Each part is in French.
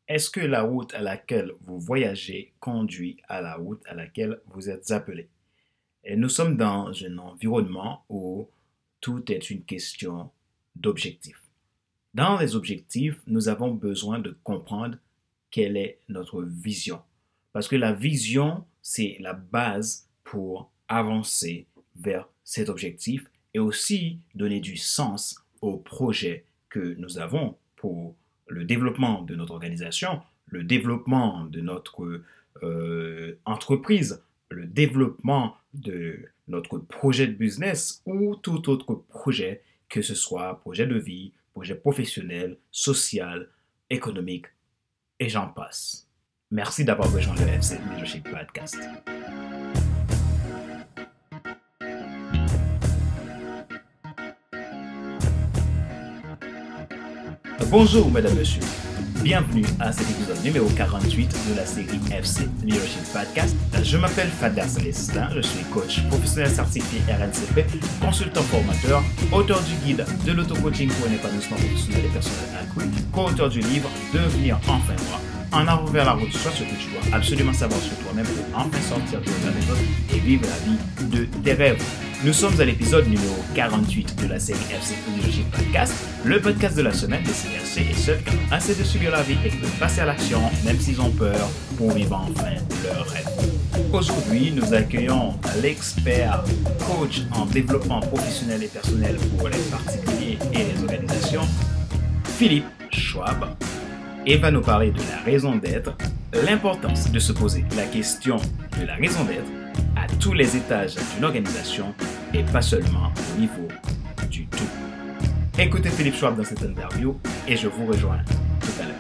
Est-ce que la route à laquelle vous voyagez conduit à la route à laquelle vous êtes appelé? Et nous sommes dans un environnement où tout est une question d'objectifs. Dans les objectifs, nous avons besoin de comprendre quelle est notre vision. Parce que la vision, c'est la base pour avancer vers cet objectif et aussi donner du sens au projet que nous avons pour le développement de notre organisation, le développement de notre entreprise, le développement de notre projet de business ou tout autre projet, que ce soit projet de vie, projet professionnel, social, économique, et j'en passe. Merci d'avoir rejoint le FC Leadership Podcast. Bonjour, mesdames, messieurs. Bienvenue à cet épisode numéro 48 de la série FC Leadership Podcast. Je m'appelle Fadler Célestin, je suis coach professionnel certifié RNCP, consultant formateur, auteur du guide de l'auto-coaching pour un épanouissement professionnel et personnel accru, co-auteur du livre Devenir enfin moi, en avant vers la route, soit ce que tu dois absolument savoir sur toi-même pour enfin sortir de la méthode et vivre la vie de tes rêves. Nous sommes à l'épisode numéro 48 de la série FC Leadership Podcast, le podcast de la semaine des CRC et ceux qui ont assez de subir la vie et qui veulent passer à l'action, même s'ils ont peur, pour vivre enfin leur rêve. Aujourd'hui, nous accueillons l'expert coach en développement professionnel et personnel pour les particuliers et les organisations, Philippe Schwab, et va nous parler de la raison d'être, l'importance de se poser la question de la raison d'être à tous les étages d'une organisation et pas seulement au niveau du tout. Écoutez Philippe Schwab dans cette interview et je vous rejoins tout à l'heure.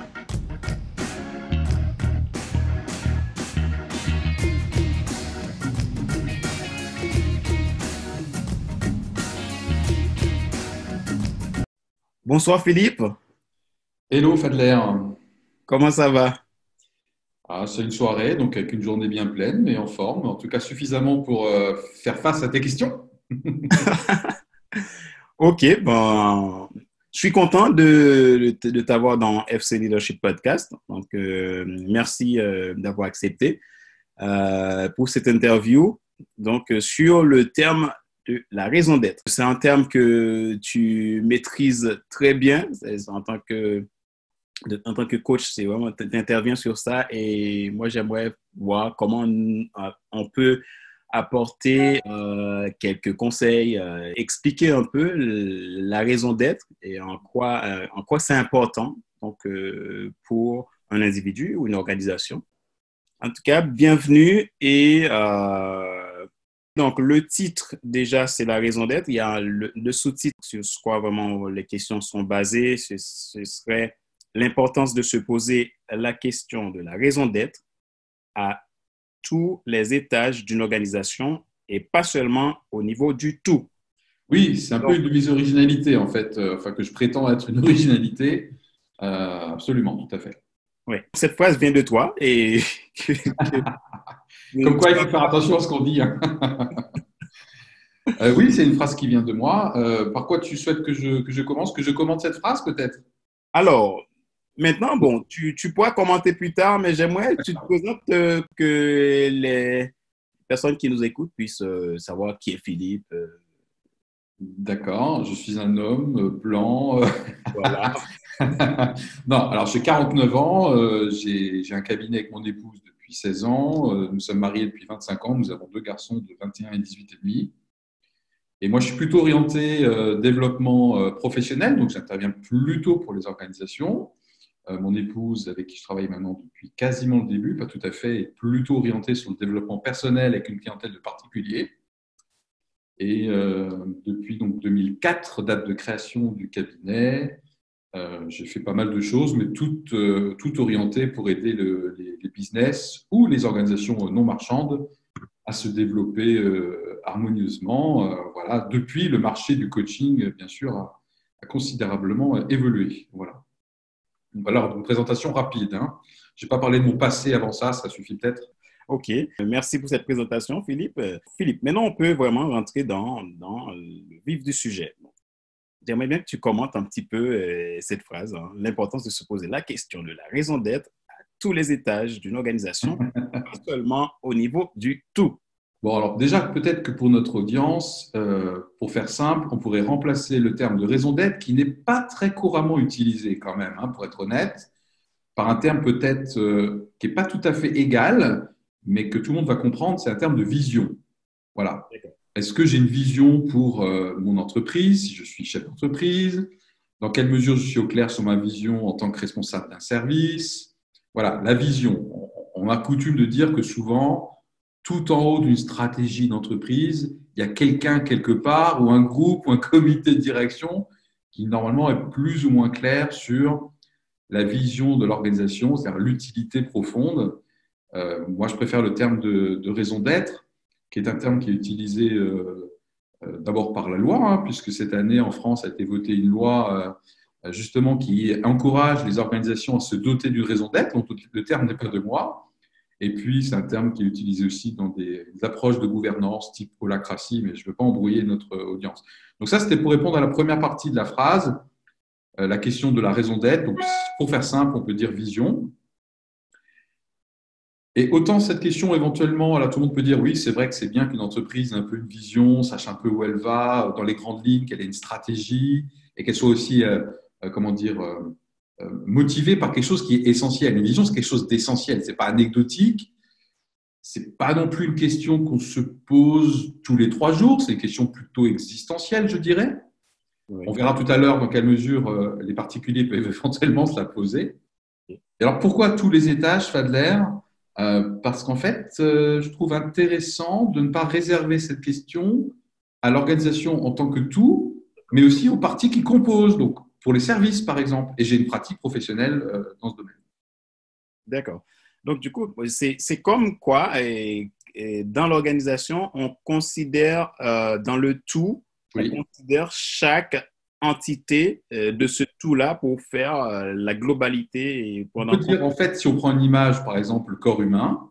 Bonsoir Philippe. Hello Fadler. Comment ça va? C'est une soirée, donc avec une journée bien pleine, mais en forme, en tout cas suffisamment pour faire face à tes questions. Ok, bon, je suis content de t'avoir dans FC Leadership Podcast. Donc, merci d'avoir accepté pour cette interview. Donc, sur le terme de la raison d'être. C'est un terme que tu maîtrises très bien en tant que coach. C'est vraiment, tu interviens sur ça et moi, j'aimerais voir comment on peut apporter quelques conseils, expliquer un peu la raison d'être et en quoi c'est important donc, pour un individu ou une organisation. En tout cas, bienvenue et donc le titre déjà c'est la raison d'être. Il y a le sous-titre sur quoi vraiment les questions sont basées. Ce serait l'importance de se poser la question de la raison d'être à tous les étages d'une organisation et pas seulement au niveau du tout. Oui, c'est un peu Donc, une de mes originalités en fait, enfin que je prétends être une originalité. Absolument, tout à fait. ouais. Cette phrase vient de toi et Comme quoi, il faut faire attention à ce qu'on dit, hein. Oui, c'est une phrase qui vient de moi. Par quoi tu souhaites que je commence, que je commente cette phrase peut-être? alors, maintenant, bon, tu pourras commenter plus tard, mais j'aimerais que tu te présentes que les personnes qui nous écoutent puissent savoir qui est Philippe. D'accord, je suis un homme blanc. Voilà. Non, alors j'ai 49 ans, j'ai un cabinet avec mon épouse depuis 16 ans, nous sommes mariés depuis 25 ans, nous avons deux garçons de 21 et 18 et demi. Et moi, je suis plutôt orienté développement professionnel, donc j'interviens plutôt pour les organisations. Mon épouse, avec qui je travaille maintenant depuis quasiment le début, pas tout à fait, est plutôt orientée sur le développement personnel avec une clientèle de particuliers. Et depuis donc 2004, date de création du cabinet, j'ai fait pas mal de choses, mais tout orienté pour aider les business ou les organisations non marchandes à se développer harmonieusement. Voilà. Depuis, le marché du coaching, bien sûr, a considérablement évolué. Voilà. Donc, voilà, une présentation rapide, hein. Je n'ai pas parlé de mon passé avant ça, ça suffit peut-être. OK. Merci pour cette présentation, Philippe. Philippe, maintenant, on peut vraiment rentrer dans le vif du sujet. J'aimerais bien que tu commentes un petit peu cette phrase, hein, l'importance de se poser la question de la raison d'être tous les étages d'une organisation, pas seulement au niveau du tout. Bon, alors déjà, peut-être que pour notre audience, pour faire simple, on pourrait remplacer le terme de raison d'être, qui n'est pas très couramment utilisé quand même, hein, pour être honnête, par un terme peut-être qui n'est pas tout à fait égal, mais que tout le monde va comprendre, c'est un terme de vision. Voilà. Est-ce que j'ai une vision pour mon entreprise, si je suis chef d'entreprise? Dans quelle mesure je suis au clair sur ma vision en tant que responsable d'un service? Voilà, la vision. On a coutume de dire que souvent, tout en haut d'une stratégie d'entreprise, il y a quelqu'un quelque part ou un groupe ou un comité de direction qui normalement est plus ou moins clair sur la vision de l'organisation, c'est-à-dire l'utilité profonde. Moi, je préfère le terme de raison d'être, qui est un terme qui est utilisé d'abord par la loi, hein, puisque cette année en France a été votée une loi justement qui encourage les organisations à se doter d'une raison d'être. Donc le terme n'est pas de moi. Et puis, c'est un terme qui est utilisé aussi dans des approches de gouvernance type holacratie, mais je ne veux pas embrouiller notre audience. Donc ça, c'était pour répondre à la première partie de la phrase, la question de la raison d'être. Donc, pour faire simple, on peut dire vision. Et autant cette question, éventuellement, là, tout le monde peut dire, oui, c'est vrai que c'est bien qu'une entreprise ait un peu une vision, sache un peu où elle va, dans les grandes lignes, qu'elle ait une stratégie, et qu'elle soit aussi, motivée par quelque chose qui est essentiel. Une vision, c'est quelque chose d'essentiel, ce n'est pas anecdotique, ce n'est pas non plus une question qu'on se pose tous les 3 jours, c'est une question plutôt existentielle, je dirais. Oui. On verra tout à l'heure dans quelle mesure les particuliers peuvent éventuellement se la poser. Et alors, pourquoi tous les étages, Fadler? Parce qu'en fait, je trouve intéressant de ne pas réserver cette question à l'organisation en tant que tout, mais aussi aux parties qui composent, donc pour les services, par exemple. Et j'ai une pratique professionnelle dans ce domaine. D'accord. Donc, du coup, c'est comme quoi, dans l'organisation, on considère dans le tout, oui, on considère chaque entité de ce tout-là pour faire la globalité. On peut dire, en fait, si on prend une image, par exemple, le corps humain,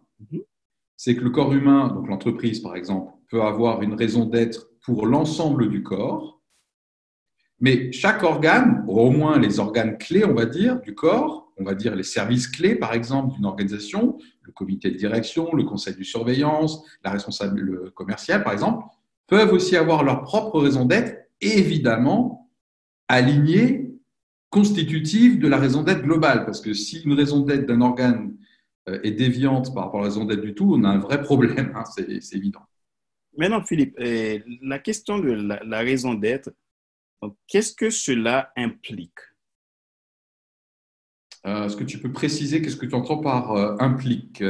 c'est que le corps humain, donc l'entreprise, par exemple, peut avoir une raison d'être pour l'ensemble du corps, mais chaque organe, au moins les organes clés, on va dire, du corps, on va dire les services clés, par exemple, d'une organisation, le comité de direction, le conseil de surveillance, la responsable commerciale, par exemple, peuvent aussi avoir leur propre raison d'être, évidemment alignée, constitutive de la raison d'être globale. Parce que si une raison d'être d'un organe est déviante par rapport à la raison d'être du tout, on a un vrai problème, hein, c'est évident. Maintenant, Philippe, la question de la raison d'être, qu'est-ce que cela implique? Est-ce que tu peux préciser qu'est-ce que tu entends par implique?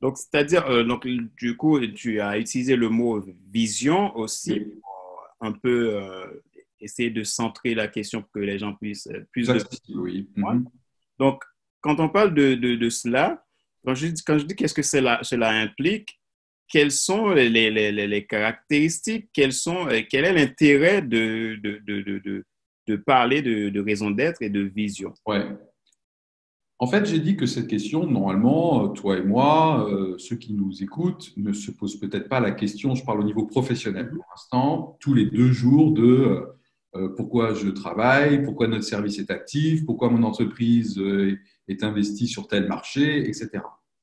Donc, c'est-à-dire, donc, du coup, tu as utilisé le mot vision aussi, oui, pour un peu essayer de centrer la question pour que les gens puissent plus de... Oui. Donc, quand on parle de cela, quand je dis qu'est-ce que cela implique, quelles sont les caractéristiques, quel est l'intérêt de parler de raison d'être et de vision? Ouais. En fait, j'ai dit que cette question, normalement, toi et moi, ceux qui nous écoutent, ne se posent peut-être pas la question, je parle au niveau professionnel pour l'instant, tous les 2 jours de pourquoi je travaille, pourquoi notre service est actif, pourquoi mon entreprise est investie sur tel marché, etc.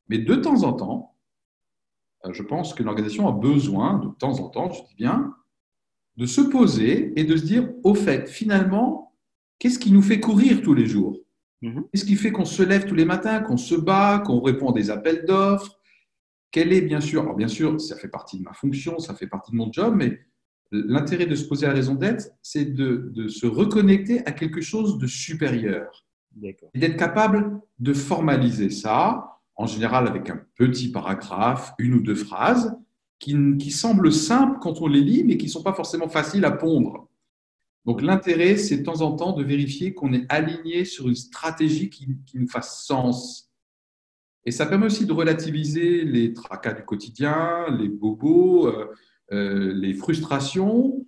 Mais de temps en temps, je pense que l'organisation a besoin, de temps en temps, je dis bien, de se poser et de se dire, au fait, finalement, qu'est-ce qui nous fait courir tous les jours? Qu'est-ce qui fait qu'on se lève tous les matins, qu'on se bat, qu'on répond à des appels d'offres? Quel est, bien sûr, alors bien sûr, ça fait partie de ma fonction, ça fait partie de mon job, mais l'intérêt de se poser la raison d'être, c'est de se reconnecter à quelque chose de supérieur. Et d'être capable de formaliser ça, en général avec un petit paragraphe, 1 ou 2 phrases, qui semblent simples quand on les lit, mais qui ne sont pas forcément faciles à pondre. Donc, l'intérêt, c'est de temps en temps de vérifier qu'on est aligné sur une stratégie qui nous fasse sens. Et ça permet aussi de relativiser les tracas du quotidien, les bobos, les frustrations,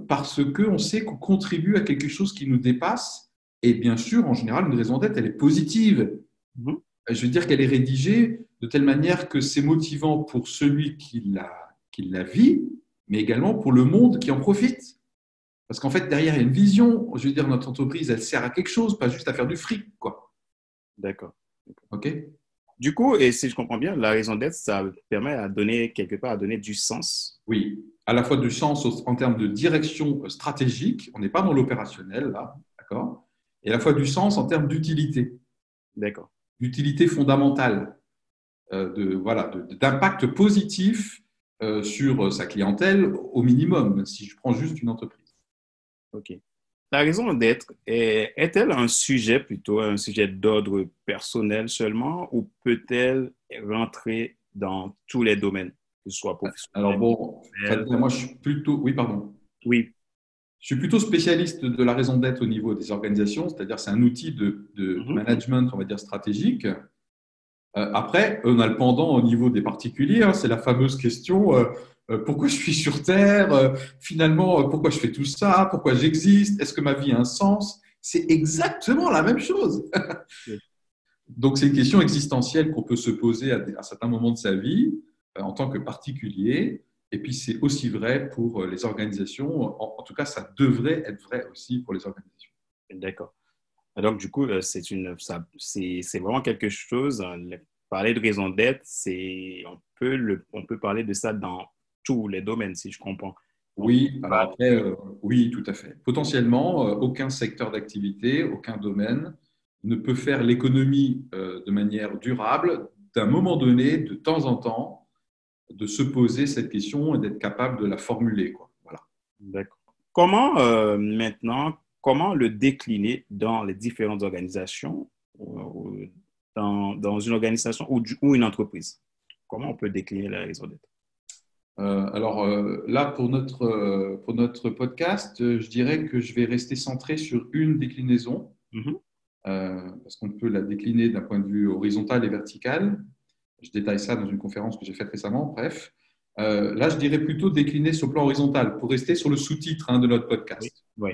parce qu'on sait qu'on contribue à quelque chose qui nous dépasse. Et bien sûr, en général, une raison d'être, elle est positive. Je veux dire qu'elle est rédigée de telle manière que c'est motivant pour celui qui la vit, mais également pour le monde qui en profite. Parce qu'en fait, derrière, il y a une vision. Je veux dire, notre entreprise, elle sert à quelque chose, pas juste à faire du fric, quoi. D'accord. OK? Du coup, et si je comprends bien, la raison d'être, ça permet à donner, quelque part, à donner du sens. Oui, à la fois du sens en termes de direction stratégique, on n'est pas dans l'opérationnel là, d'accord? Et à la fois du sens en termes d'utilité, D'accord. d'utilité fondamentale, voilà, d'impact positif sur sa clientèle au minimum, si je prends juste une entreprise. OK. La raison d'être, est-elle un sujet plutôt, un sujet d'ordre personnel seulement, ou peut-elle rentrer dans tous les domaines, que ce soit Alors professionnel, bon, personnel? moi je suis plutôt, oui, pardon. Oui. Je suis plutôt spécialiste de la raison d'être au niveau des organisations, c'est-à-dire c'est un outil de Mhm. management, on va dire, stratégique. Après, on a le pendant au niveau des particuliers, hein, c'est la fameuse question pourquoi je suis sur Terre finalement, pourquoi je fais tout ça, pourquoi j'existe, est-ce que ma vie a un sens? C'est exactement la même chose. Donc, c'est une question existentielle qu'on peut se poser à certains moments de sa vie en tant que particulier. Et puis, c'est aussi vrai pour les organisations. En tout cas, ça devrait être vrai aussi pour les organisations. D'accord. Donc, du coup, c'est vraiment quelque chose, parler de raison d'être, on peut parler de ça dans tous les domaines, si je comprends. On peut Oui, alors parler après, oui, tout à fait. Potentiellement, aucun secteur d'activité, aucun domaine ne peut faire l'économie de manière durable d'un moment donné, de temps en temps, de se poser cette question et d'être capable de la formuler, quoi. Voilà. D'accord. Comment maintenant, comment le décliner dans les différentes organisations, dans une organisation ou une entreprise? Comment on peut décliner la raison d'être? Alors là, pour notre podcast, je dirais que je vais rester centré sur une déclinaison, Mhm. parce qu'on peut la décliner d'un point de vue horizontal et vertical. Je détaille ça dans une conférence que j'ai faite récemment, bref. Là, je dirais plutôt décliner sur le plan horizontal, pour rester sur le sous-titre de notre Oui, podcast. oui,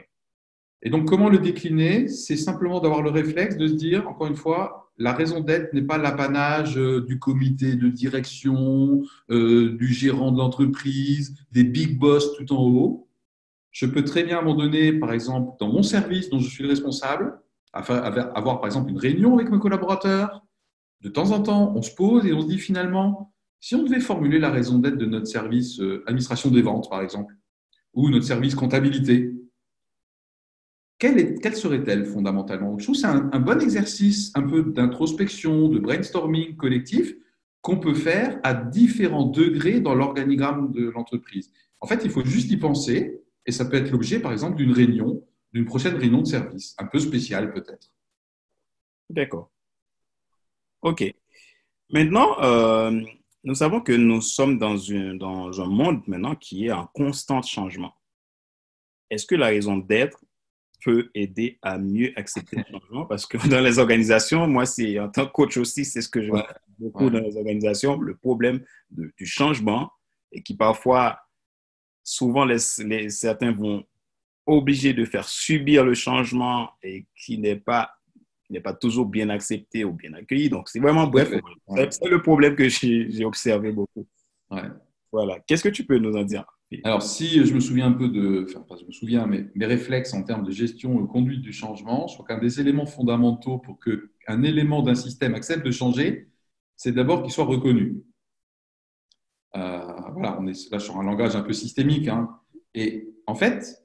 Et donc, comment le décliner? C'est simplement d'avoir le réflexe de se dire, encore une fois, la raison d'être n'est pas l'apanage du comité de direction, du gérant de l'entreprise, des big boss tout en haut. Je peux très bien, à un moment donné, par exemple, dans mon service dont je suis le responsable, avoir par exemple une réunion avec mes collaborateurs. De temps en temps, on se pose et on se dit finalement, si on devait formuler la raison d'être de notre service administration des ventes, par exemple, ou notre service comptabilité, quelle serait-elle fondamentalement? Je trouve que c'est un bon exercice un peu d'introspection, de brainstorming collectif qu'on peut faire à différents degrés dans l'organigramme de l'entreprise. En fait, il faut juste y penser et ça peut être l'objet, par exemple, d'une réunion, d'une prochaine réunion de service, un peu spéciale peut-être. d'accord. OK. Maintenant, nous savons que nous sommes dans un monde maintenant qui est en constant changement. Est-ce que la raison d'être peut aider à mieux accepter le changement? Parce que dans les organisations, moi, en tant que coach aussi, c'est ce que je Ouais, rencontre beaucoup ouais, dans les organisations, le problème du changement et qui parfois, souvent, certains vont obliger de faire subir le changement et qui n'est pas toujours bien accepté ou bien accueilli. Donc, c'est vraiment, tout à bref, fait. Ouais, c'est le problème que j'ai observé beaucoup. ouais. Voilà. Qu'est-ce que tu peux nous en dire? Alors, si je me souviens un peu enfin, pas je me souviens, mais mes réflexes en termes de gestion et conduite du changement, je crois qu'un des éléments fondamentaux pour qu'un élément d'un système accepte de changer, c'est d'abord qu'il soit reconnu. Voilà, on est là sur un langage un peu systémique, hein. Et en fait,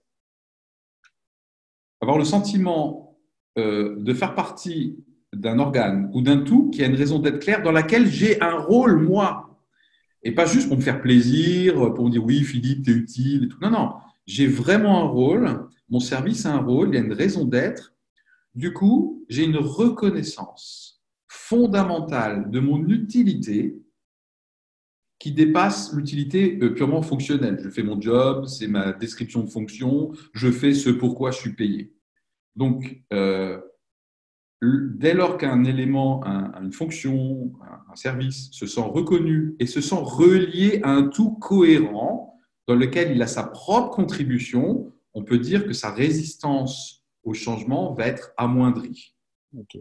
avoir le sentiment de faire partie d'un organe ou d'un tout qui a une raison d'être claire dans laquelle j'ai un rôle, moi. Et pas juste pour me faire plaisir, pour me dire oui, Philippe, tu es utile et tout. Non, non, j'ai vraiment un rôle, mon service a un rôle, il y a une raison d'être. Du coup, j'ai une reconnaissance fondamentale de mon utilité qui dépasse l'utilité purement fonctionnelle. Je fais mon job, c'est ma description de fonction, je fais ce pourquoi je suis payé. Donc, dès lors qu'un élément, une fonction, un service se sent reconnu et se sent relié à un tout cohérent dans lequel il a sa propre contribution, on peut dire que sa résistance au changement va être amoindrie. OK.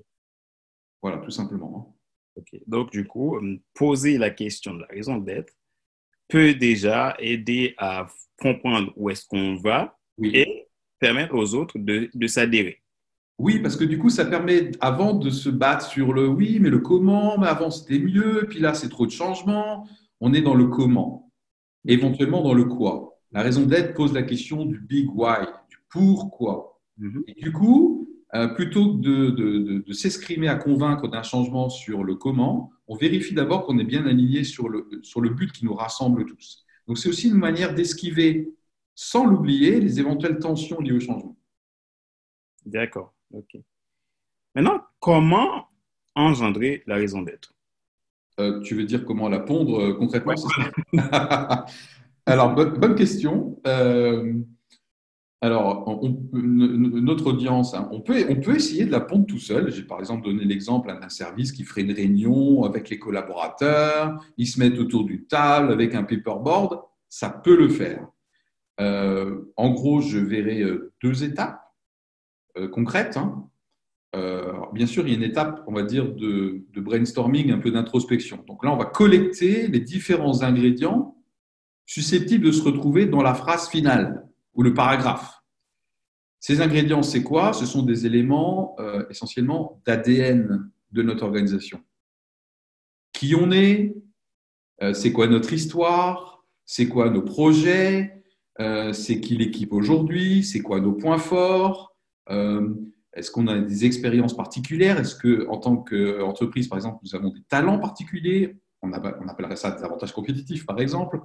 Voilà, tout simplement. OK. Donc, du coup, poser la question de la raison d'être peut déjà aider à comprendre où est-ce qu'on va Oui, et permettre aux autres de s'adhérer. Oui, parce que du coup, ça permet, avant de se battre sur le oui, mais le comment, mais avant c'était mieux, puis là c'est trop de changements, on est dans le comment, Ok. éventuellement dans le quoi. La raison d'être pose la question du big why, du pourquoi. Mhm. Et du coup, plutôt que de s'escrimer à convaincre d'un changement sur le comment, on vérifie d'abord qu'on est bien aligné sur le but qui nous rassemble tous. Donc c'est aussi une manière d'esquiver, sans l'oublier, les éventuelles tensions liées au changement. D'accord. Ok. Maintenant, comment engendrer la raison d'être? Tu veux dire comment la pondre concrètement, Ouais. c'est ça? Alors, bonne question. Alors, notre audience, hein, on peut essayer de la pondre tout seul. J'ai par exemple donné l'exemple d'un service qui ferait une réunion avec les collaborateurs, ils se mettent autour d'une table avec un paperboard, ça peut le faire. En gros, je verrai deux étapes concrètes, hein. Bien sûr, il y a une étape, on va dire, de brainstorming, un peu d'introspection. Donc là, on va collecter les différents ingrédients susceptibles de se retrouver dans la phrase finale ou le paragraphe. Ces ingrédients, c'est quoi? Ce sont des éléments essentiellement d'ADN de notre organisation. Qui on est? C'est quoi notre histoire? C'est quoi nos projets? C'est qui l'équipe aujourd'hui? C'est quoi nos points forts? Euh, Est-ce qu'on a des expériences particulières? Est-ce que, en tant qu'entreprise, par exemple, nous avons des talents particuliers? On appellerait ça des avantages compétitifs, par exemple.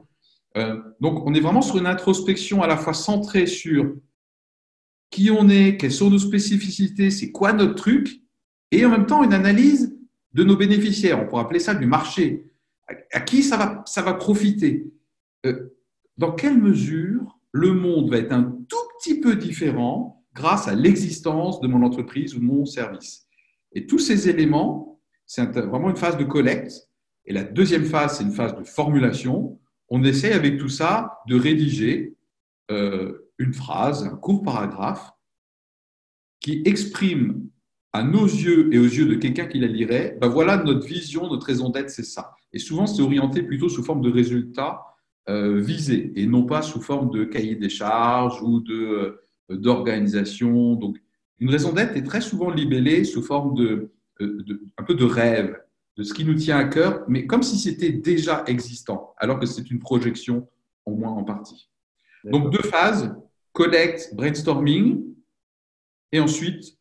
Donc, on est vraiment sur une introspection à la fois centrée sur qui on est, quelles sont nos spécificités, c'est quoi notre truc, et en même temps une analyse de nos bénéficiaires. On pourrait appeler ça du marché. À qui ça va profiter? Dans quelle mesure le monde va être un tout petit peu différent grâce à l'existence de mon entreprise ou de mon service? Et tous ces éléments, c'est vraiment une phase de collecte. Et la deuxième phase, c'est une phase de formulation. On essaie avec tout ça de rédiger une phrase, un court paragraphe qui exprime à nos yeux et aux yeux de quelqu'un qui la lirait, ben voilà notre vision, notre raison d'être, c'est ça. Et souvent, c'est orienté plutôt sous forme de résultats visés et non pas sous forme de cahier des charges ou d'organisation. Donc, une raison d'être est très souvent libellée sous forme un peu de rêve, de ce qui nous tient à cœur, mais comme si c'était déjà existant, alors que c'est une projection au moins en partie. Donc, D'accord. deux phases, collect, brainstorming, et ensuite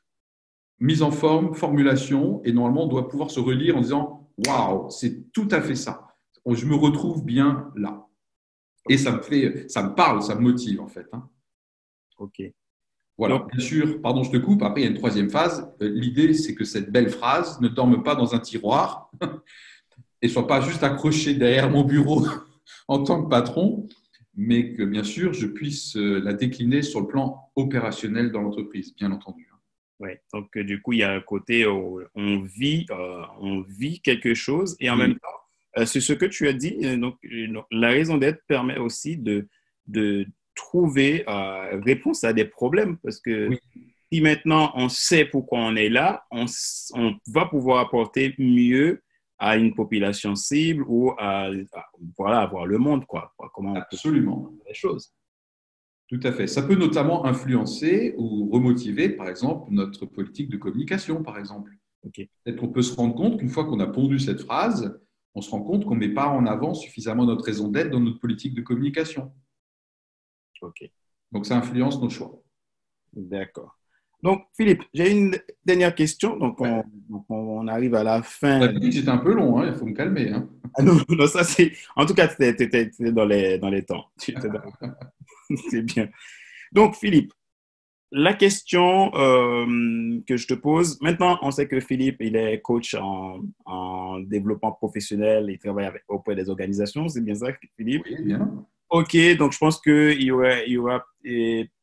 mise en forme, formulation, et normalement, on doit pouvoir se relire en disant waouh, c'est tout à fait ça. Je me retrouve bien là. Et ça me parle, ça me motive en fait, hein. Ok. Donc, Voilà, bien sûr, pardon, je te coupe. Après, il y a une troisième phase. L'idée, c'est que cette belle phrase ne dorme pas dans un tiroir et soit pas juste accrochée derrière mon bureau en tant que patron, mais que bien sûr, je puisse la décliner sur le plan opérationnel dans l'entreprise, bien entendu. ouais. Donc, du coup, il y a un côté où on vit quelque chose et en même Oui, temps, c'est ce que tu as dit. Donc, la raison d'être permet aussi de trouver réponse à des problèmes parce que oui, si maintenant on sait pourquoi on est là, on va pouvoir apporter mieux à une population cible ou voilà, à voir le monde, quoi. Comment on peut absolument. faire les choses. Tout à fait. Ça peut notamment influencer ou remotiver, par exemple, notre politique de communication, par exemple. OK, Peut-être qu'on peut se rendre compte qu'une fois qu'on a pondu cette phrase, on se rend compte qu'on ne met pas en avant suffisamment notre raison d'être dans notre politique de communication. OK, Donc, ça influence nos choix. d'accord. Donc, Philippe, j'ai une dernière question. Donc, Ouais. on arrive à la On a fin. dit que j'étais un peu long, hein, il faut me calmer, hein. Ah non, non, ça c'est. En tout cas, tu étais dans les temps. C'est bien. Donc, Philippe, la question que je te pose, maintenant, on sait que Philippe, il est coach en développement professionnel, il travaille auprès des organisations, c'est bien ça, Philippe? Oui, bien. Ok, donc je pense qu'il y aura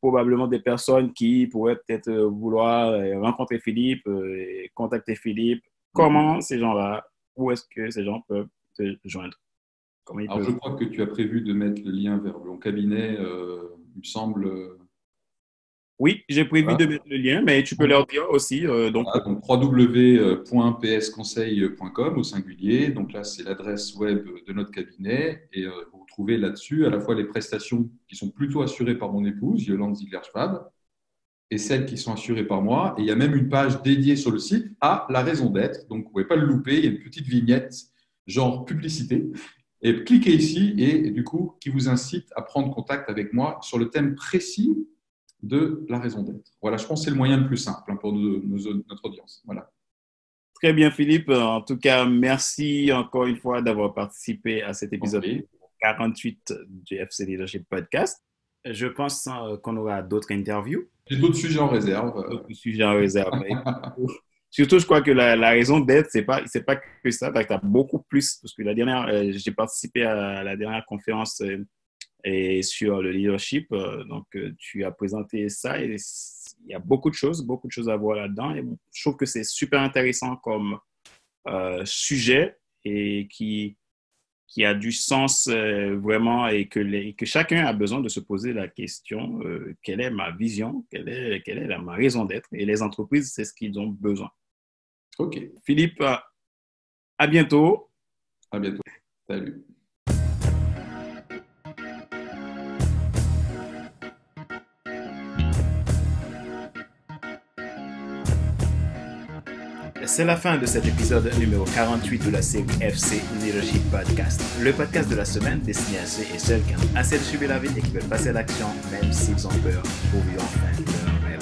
probablement des personnes qui pourraient peut-être vouloir rencontrer Philippe, et contacter Philippe. Mhm. Comment ces gens-là, où est-ce que ces gens peuvent te joindre? Comment ils Alors, je peuvent? crois que tu as prévu de mettre le lien vers mon cabinet, il me semble. Oui, j'ai prévu de Voilà. mettre le lien, mais tu peux leur dire aussi, donc, Voilà, donc www.psconseil.com au singulier. Donc là, c'est l'adresse web de notre cabinet et vous retrouvez là-dessus à la fois les prestations qui sont plutôt assurées par mon épouse, Yolande Ziegler-Schwab, et celles qui sont assurées par moi. Et il y a même une page dédiée sur le site à la raison d'être. Donc, vous ne pouvez pas le louper. Il y a une petite vignette, genre publicité. Et cliquez ici et du coup, qui vous incite à prendre contact avec moi sur le thème précis de la raison d'être. Voilà, je pense que c'est le moyen le plus simple pour notre audience. Voilà. Très bien, Philippe. En tout cas, merci encore une fois d'avoir participé à cet épisode 48 du FC Leadership Podcast. Je pense qu'on aura d'autres interviews. J'ai d'autres sujets en réserve. D'autres sujets en réserve. Surtout, je crois que la raison d'être, c'est pas que ça. Tu as beaucoup plus, parce que j'ai participé à la dernière conférence sur le leadership. Donc, tu as présenté ça et il y a beaucoup de choses à voir là-dedans. Et je trouve que c'est super intéressant comme sujet et qui a du sens vraiment et que chacun a besoin de se poser la question quelle est ma vision, quelle est ma raison d'être. Et les entreprises, c'est ce qu'ils ont besoin. OK. Philippe, à bientôt. À bientôt. Salut. C'est la fin de cet épisode numéro 48 de la série FC Leadership Podcast. Le podcast de la semaine destiné à ceux et celles qui ont assez de subir la vie et qui veulent passer à l'action même s'ils ont peur pour vivre enfin leur rêve.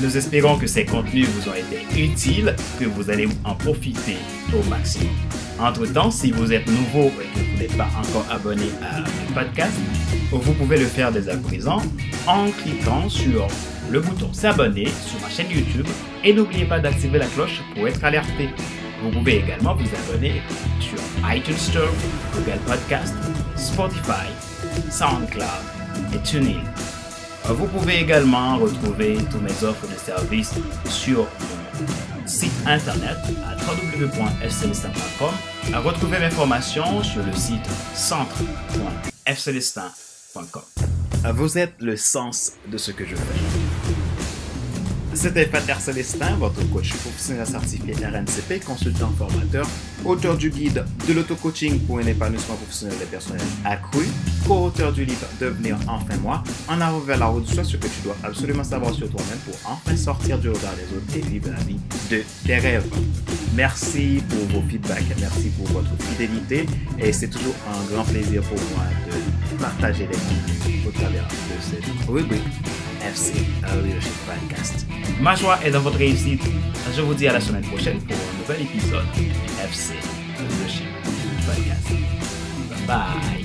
Nous espérons que ces contenus vous ont été utiles, que vous allez en profiter au maximum. Entre-temps, si vous êtes nouveau et que vous n'êtes pas encore abonné à mon podcast, vous pouvez le faire dès à présent en cliquant sur le bouton s'abonner sur ma chaîne YouTube et n'oubliez pas d'activer la cloche pour être alerté. Vous pouvez également vous abonner sur iTunes Store, Google Podcast, Spotify, SoundCloud et TuneIn. Vous pouvez également retrouver tous mes offres de services sur mon site internet à www.fcelestin.com. Retrouvez mes formations sur le site centre.fcelestin.com. Vous êtes le sens de ce que je fais. C'était Fader Célestin, votre coach professionnel certifié RNCP, consultant formateur, auteur du guide de l'auto-coaching pour un épanouissement professionnel et personnel accru, co-auteur du livre Devenir enfin moi, en avant vers la route, soit ce que tu dois absolument savoir sur toi-même pour enfin sortir du regard des autres et vivre la vie de tes rêves. Merci pour vos feedbacks, merci pour votre fidélité et c'est toujours un grand plaisir pour moi de partager les contenus au travers de cette rubrique FC Leadership Podcast. Ma joie est dans votre réussite. Je vous dis à la semaine prochaine pour un nouvel épisode du FC Leadership Podcast. Bye bye.